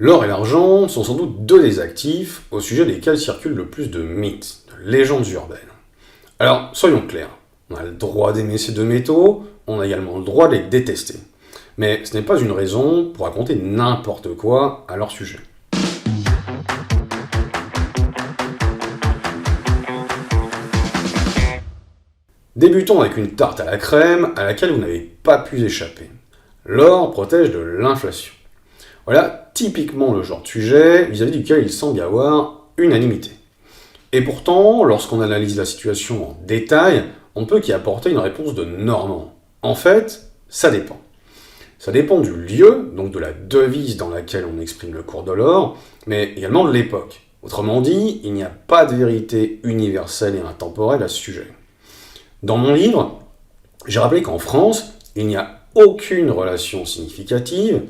L'or et l'argent sont sans doute deux des actifs au sujet desquels circulent le plus de mythes, de légendes urbaines. Alors, soyons clairs, on a le droit d'aimer ces deux métaux, on a également le droit de les détester. Mais ce n'est pas une raison pour raconter n'importe quoi à leur sujet. Débutons avec une tarte à la crème à laquelle vous n'avez pas pu échapper. L'or protège de l'inflation. Voilà typiquement le genre de sujet vis-à-vis duquel il semble y avoir unanimité. Et pourtant, lorsqu'on analyse la situation en détail, on ne peut qu'y apporter une réponse de normand. En fait, ça dépend. Ça dépend du lieu, donc de la devise dans laquelle on exprime le cours de l'or, mais également de l'époque. Autrement dit, il n'y a pas de vérité universelle et intemporelle à ce sujet. Dans mon livre, j'ai rappelé qu'en France, il n'y a aucune relation significative,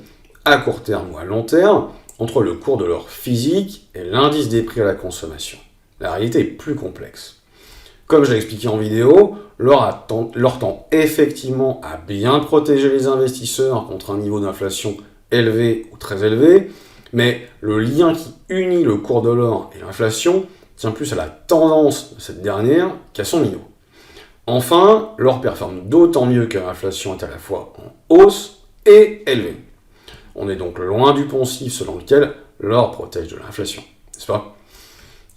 à court terme ou à long terme, entre le cours de l'or physique et l'indice des prix à la consommation. La réalité est plus complexe. Comme je l'ai expliqué en vidéo, l'or tend effectivement à bien protéger les investisseurs contre un niveau d'inflation élevé ou très élevé, mais le lien qui unit le cours de l'or et l'inflation tient plus à la tendance de cette dernière qu'à son niveau. Enfin, l'or performe d'autant mieux que l'inflation est à la fois en hausse et élevée. On est donc loin du poncif selon lequel l'or protège de l'inflation, n'est-ce pas ?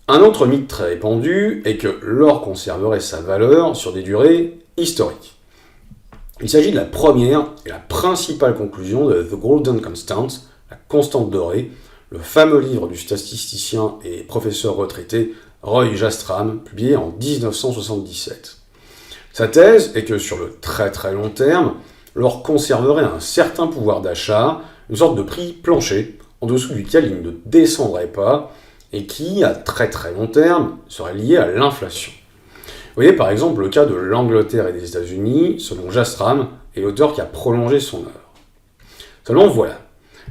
Un autre mythe très répandu est que l'or conserverait sa valeur sur des durées historiques. Il s'agit de la première et la principale conclusion de The Golden Constant, la constante dorée, le fameux livre du statisticien et professeur retraité Roy Jastram, publié en 1977. Sa thèse est que sur le très très long terme, l'or conserverait un certain pouvoir d'achat, une sorte de prix plancher, en dessous duquel il ne descendrait pas, et qui, à très très long terme, serait lié à l'inflation. Vous voyez par exemple le cas de l'Angleterre et des États-Unis, selon Jastram, et l'auteur qui a prolongé son œuvre. Seulement voilà,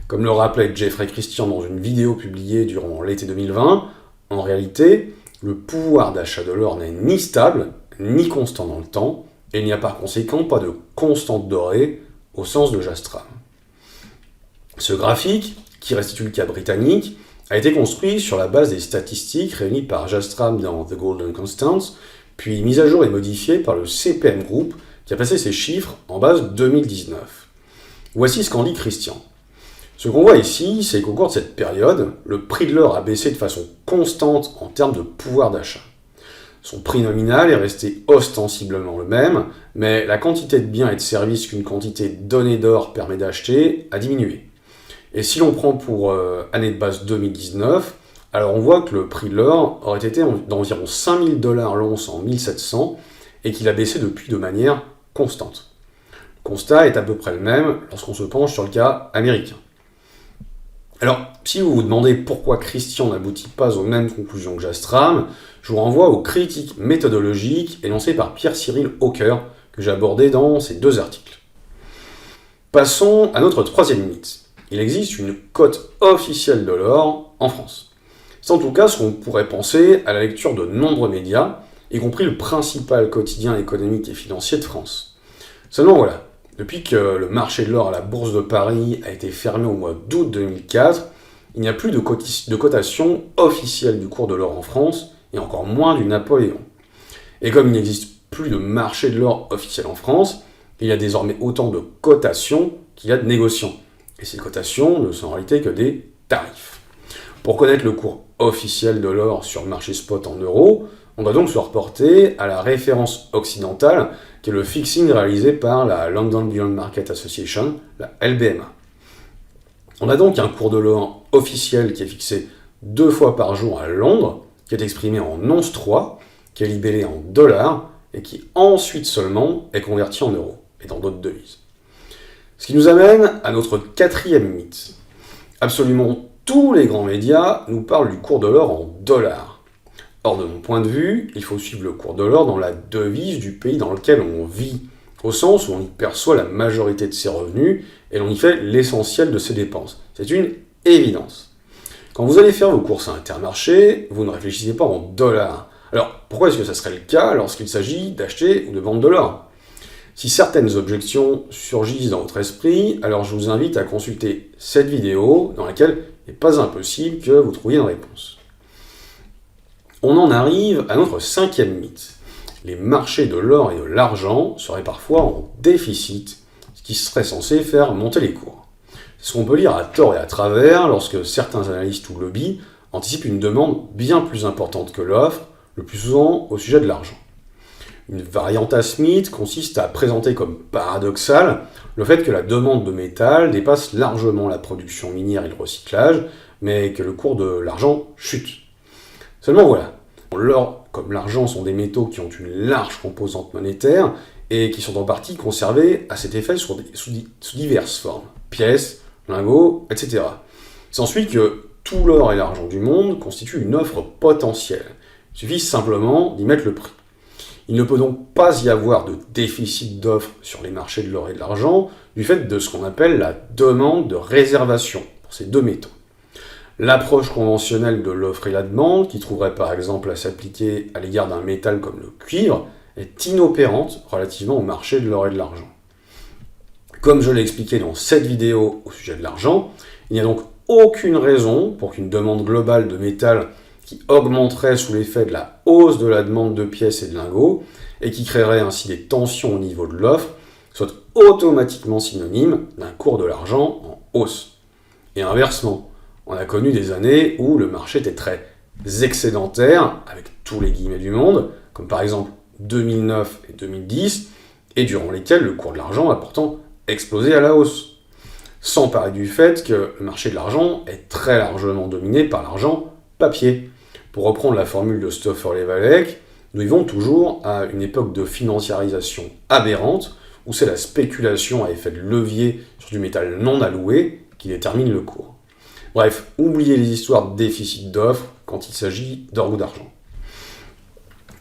comme le rappelait Jeffrey Christian dans une vidéo publiée durant l'été 2020, en réalité, le pouvoir d'achat de l'or n'est ni stable, ni constant dans le temps, et il n'y a par conséquent pas de constante dorée au sens de Jastram. Ce graphique, qui restitue le cas britannique, a été construit sur la base des statistiques réunies par Jastram dans The Golden Constant, puis mis à jour et modifié par le CPM Group, qui a passé ces chiffres en base 2019. Voici ce qu'en dit Christian. Ce qu'on voit ici, c'est qu'au cours de cette période, le prix de l'or a baissé de façon constante en termes de pouvoir d'achat. Son prix nominal est resté ostensiblement le même, mais la quantité de biens et de services qu'une quantité donnée d'or permet d'acheter a diminué. Et si l'on prend pour année de base 2019, alors on voit que le prix de l'or aurait été d'environ 5000 $ l'once en 1700 et qu'il a baissé depuis de manière constante. Le constat est à peu près le même lorsqu'on se penche sur le cas américain. Alors, si vous vous demandez pourquoi Christian n'aboutit pas aux mêmes conclusions que Jastram, je vous renvoie aux critiques méthodologiques énoncées par Pierre-Cyril Hawker, que j'ai abordé dans ces deux articles. Passons à notre troisième mythe. Il existe une cote officielle de l'or en France. C'est en tout cas ce qu'on pourrait penser à la lecture de nombreux médias, y compris le principal quotidien économique et financier de France. Seulement voilà, depuis que le marché de l'or à la Bourse de Paris a été fermé au mois d'août 2004, il n'y a plus de cotation officielle du cours de l'or en France, et encore moins du Napoléon. Et comme il n'existe plus de marché de l'or officiel en France, il y a désormais autant de cotations qu'il y a de négociants. Et ces cotations ne sont en réalité que des tarifs. Pour connaître le cours officiel de l'or sur le marché spot en euros, on doit donc se reporter à la référence occidentale, qui est le fixing réalisé par la London Bullion Market Association, la LBMA. On a donc un cours de l'or officiel qui est fixé 2 fois par jour à Londres, qui est exprimé en once 3, qui est libellé en dollars, et qui ensuite seulement est converti en euros, et dans d'autres devises. Ce qui nous amène à notre quatrième mythe. Absolument tous les grands médias nous parlent du cours de l'or en dollars. Or, de mon point de vue, il faut suivre le cours de l'or dans la devise du pays dans lequel on vit, au sens où on y perçoit la majorité de ses revenus et l'on y fait l'essentiel de ses dépenses. C'est une évidence. Quand vous allez faire vos courses à Intermarché, vous ne réfléchissez pas en dollars. Alors, pourquoi est-ce que ça serait le cas lorsqu'il s'agit d'acheter ou de vendre de l'or ? Si certaines objections surgissent dans votre esprit, alors je vous invite à consulter cette vidéo dans laquelle il n'est pas impossible que vous trouviez une réponse. On en arrive à notre 5e mythe. Les marchés de l'or et de l'argent seraient parfois en déficit, ce qui serait censé faire monter les cours. C'est ce qu'on peut lire à tort et à travers lorsque certains analystes ou lobbies anticipent une demande bien plus importante que l'offre, le plus souvent au sujet de l'argent. Une variante à ce mythe consiste à présenter comme paradoxal le fait que la demande de métal dépasse largement la production minière et le recyclage, mais que le cours de l'argent chute. Seulement voilà, l'or comme l'argent sont des métaux qui ont une large composante monétaire et qui sont en partie conservés à cet effet sous diverses formes, pièces, lingots, etc. Il s'ensuit que tout l'or et l'argent du monde constituent une offre potentielle. Il suffit simplement d'y mettre le prix. Il ne peut donc pas y avoir de déficit d'offres sur les marchés de l'or et de l'argent du fait de ce qu'on appelle la demande de réservation pour ces deux métaux. L'approche conventionnelle de l'offre et la demande, qui trouverait par exemple à s'appliquer à l'égard d'un métal comme le cuivre, est inopérante relativement au marché de l'or et de l'argent. Comme je l'ai expliqué dans cette vidéo au sujet de l'argent, il n'y a donc aucune raison pour qu'une demande globale de métal qui augmenterait sous l'effet de la hausse de la demande de pièces et de lingots, et qui créerait ainsi des tensions au niveau de l'offre, soit automatiquement synonyme d'un cours de l'argent en hausse. Et inversement, on a connu des années où le marché était très excédentaire, avec tous les guillemets du monde, comme par exemple 2009 et 2010, et durant lesquels le cours de l'argent a pourtant explosé à la hausse. Sans parler du fait que le marché de l'argent est très largement dominé par l'argent papier. Pour reprendre la formule de Stoffer-Levallois, nous vivons toujours à une époque de financiarisation aberrante, où c'est la spéculation à effet de levier sur du métal non alloué qui détermine le cours. Bref, oubliez les histoires de déficit d'offres quand il s'agit d'or ou d'argent.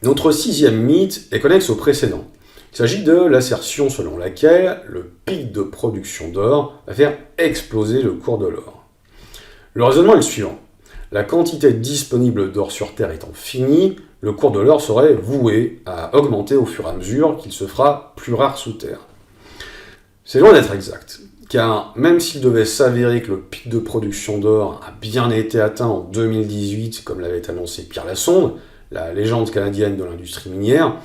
Notre 6e mythe est connexe au précédent. Il s'agit de l'assertion selon laquelle le pic de production d'or va faire exploser le cours de l'or. Le raisonnement est le suivant. La quantité disponible d'or sur Terre étant finie, le cours de l'or serait voué à augmenter au fur et à mesure qu'il se fera plus rare sous Terre. C'est loin d'être exact, car même s'il devait s'avérer que le pic de production d'or a bien été atteint en 2018, comme l'avait annoncé Pierre Lassonde, la légende canadienne de l'industrie minière,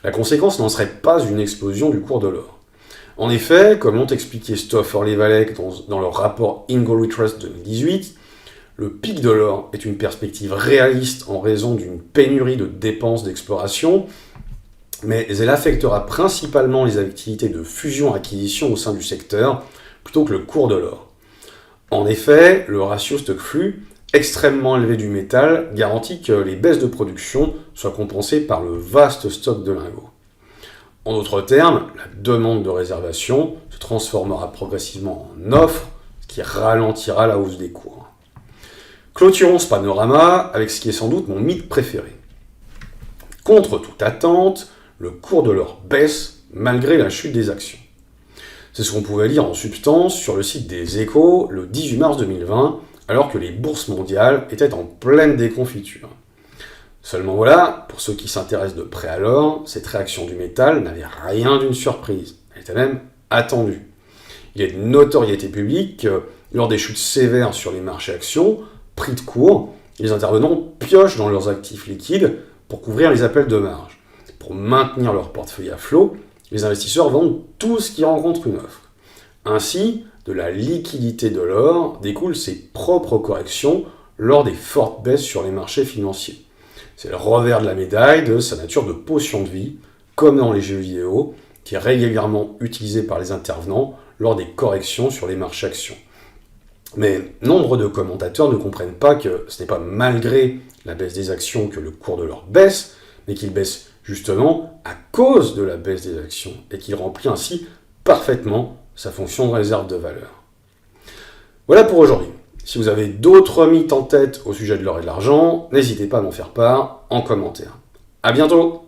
la conséquence n'en serait pas une explosion du cours de l'or. En effet, comme l'ont expliqué Stoffer-Levallois dans leur rapport Ingalls Trust 2018, le pic de l'or est une perspective réaliste en raison d'une pénurie de dépenses d'exploration, mais elle affectera principalement les activités de fusion-acquisition au sein du secteur, plutôt que le cours de l'or. En effet, le ratio stock-flux extrêmement élevé du métal garantit que les baisses de production soient compensées par le vaste stock de lingots. En d'autres termes, la demande de réservation se transformera progressivement en offre, ce qui ralentira la hausse des cours. Clôturons ce panorama avec ce qui est sans doute mon mythe préféré. Contre toute attente, le cours de l'or baisse malgré la chute des actions. C'est ce qu'on pouvait lire en substance sur le site des Échos le 18 mars 2020, alors que les bourses mondiales étaient en pleine déconfiture. Seulement voilà, pour ceux qui s'intéressent de près à l'or, cette réaction du métal n'avait rien d'une surprise, elle était même attendue. Il est de notoriété publique que, lors des chutes sévères sur les marchés actions, prix de cours, les intervenants piochent dans leurs actifs liquides pour couvrir les appels de marge. Pour maintenir leur portefeuille à flot, les investisseurs vendent tout ce qui rencontre une offre. Ainsi, de la liquidité de l'or découlent ses propres corrections lors des fortes baisses sur les marchés financiers. C'est le revers de la médaille de sa nature de potion de vie, comme dans les jeux vidéo, qui est régulièrement utilisé par les intervenants lors des corrections sur les marchés actions. Mais nombre de commentateurs ne comprennent pas que ce n'est pas malgré la baisse des actions que le cours de l'or baisse, mais qu'il baisse justement à cause de la baisse des actions, et qu'il remplit ainsi parfaitement sa fonction de réserve de valeur. Voilà pour aujourd'hui. Si vous avez d'autres mythes en tête au sujet de l'or et de l'argent, n'hésitez pas à m'en faire part en commentaire. À bientôt!